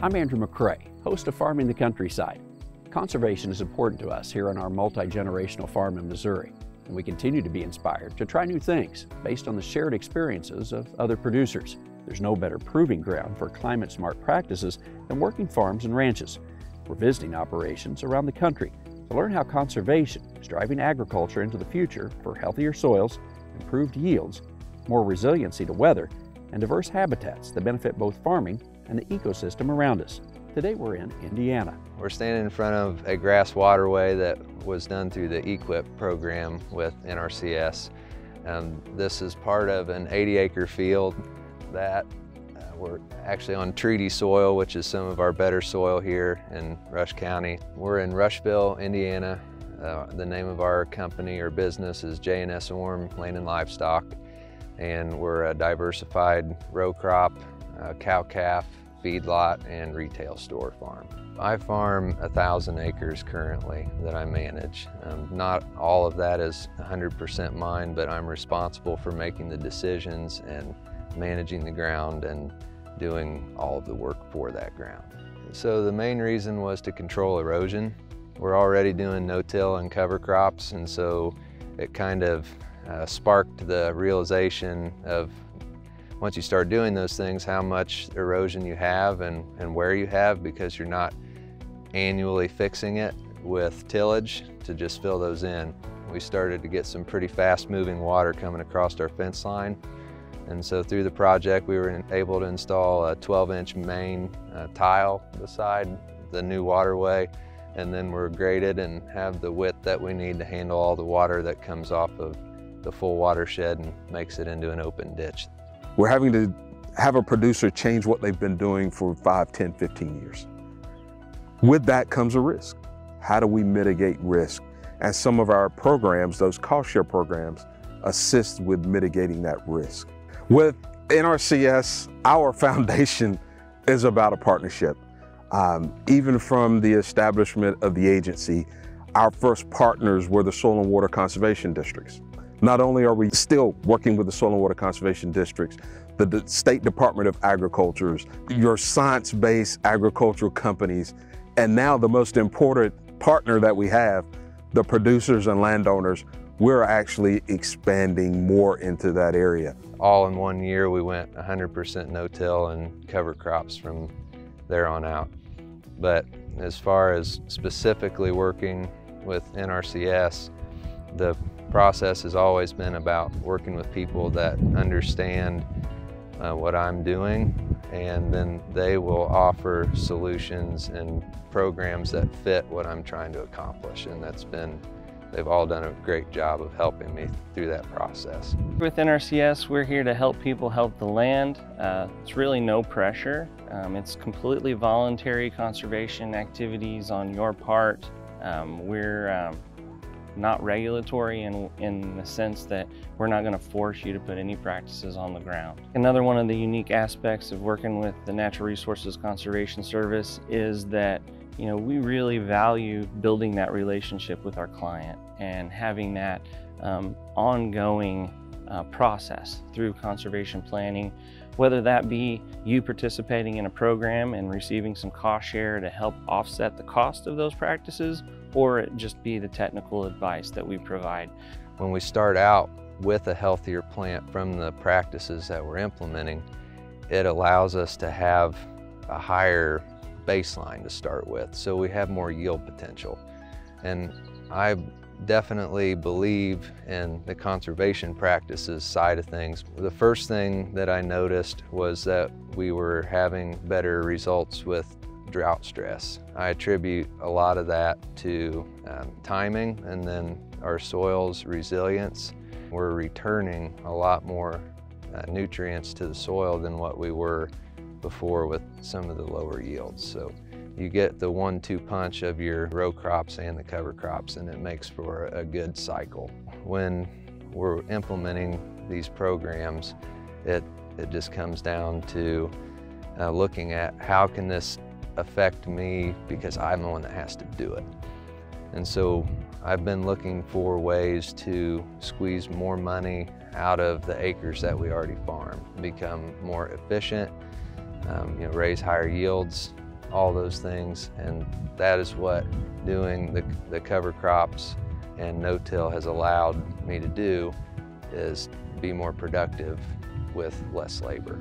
I'm Andrew McCrae, host of Farming the Countryside. Conservation is important to us here on our multi-generational farm in Missouri, and we continue to be inspired to try new things based on the shared experiences of other producers. There's no better proving ground for climate-smart practices than working farms and ranches. We're visiting operations around the country to learn how conservation is driving agriculture into the future for healthier soils, improved yields, more resiliency to weather, and diverse habitats that benefit both farming and the ecosystem around us. Today we're in Indiana. We're standing in front of a grass waterway that was done through the EQIP program with NRCS. This is part of an 80-acre field that we're actually on treaty soil, which is some of our better soil here in Rush County. We're in Rushville, Indiana. The name of our company or business is J&S Orm Land and Livestock, and we're a diversified row crop, cow-calf, feedlot, and retail store farm. I farm 1,000 acres currently that I manage. Not all of that is 100% mine, but I'm responsible for making the decisions and managing the ground and doing all of the work for that ground. So the main reason was to control erosion. We're already doing no-till and cover crops, and so it kind of sparked the realization of, once you start doing those things, how much erosion you have and where you have, because you're not annually fixing it with tillage to just fill those in. We started to get some pretty fast moving water coming across our fence line. And so through the project, we were able to install a 12-inch main tile beside the new waterway. And then we're graded and have the width that we need to handle all the water that comes off of the full watershed and makes it into an open ditch. We're having to have a producer change what they've been doing for 5, 10, 15 years. With that comes a risk. How do we mitigate risk? And some of our programs, those cost share programs, assist with mitigating that risk. With NRCS, our foundation is about a partnership. Even from the establishment of the agency, our first partners were the soil and water conservation districts. Not only are we still working with the soil and water conservation districts, the State Department of Agriculture's, your science-based agricultural companies, and now the most important partner that we have, the producers and landowners, we're actually expanding more into that area. All in 1 year, we went 100% no-till and cover crops from there on out. But as far as specifically working with NRCS, the process has always been about working with people that understand what I'm doing, and then they will offer solutions and programs that fit what I'm trying to accomplish. And they've all done a great job of helping me through that process. With NRCS, we're here to help people help the land. It's really no pressure. It's completely voluntary conservation activities on your part. We're not regulatory in the sense that we're not going to force you to put any practices on the ground. Another one of the unique aspects of working with the Natural Resources Conservation Service is that we really value building that relationship with our client and having that ongoing process through conservation planning, whether that be you participating in a program and receiving some cost share to help offset the cost of those practices, or it just be the technical advice that we provide. When we start out with a healthier plant from the practices that we're implementing, it allows us to have a higher baseline to start with, so we have more yield potential. And I definitely believe in the conservation practices side of things. The first thing that I noticed was that we were having better results with drought stress. I attribute a lot of that to timing and then our soil's resilience. We're returning a lot more nutrients to the soil than what we were before with some of the lower yields. So you get the 1-2 punch of your row crops and the cover crops, and it makes for a good cycle. When we're implementing these programs, it just comes down to looking at how can this affect me, because I'm the one that has to do it. And so I've been looking for ways to squeeze more money out of the acres that we already farm, become more efficient, raise higher yields, all those things, and that is what doing the cover crops and no-till has allowed me to do, is be more productive with less labor.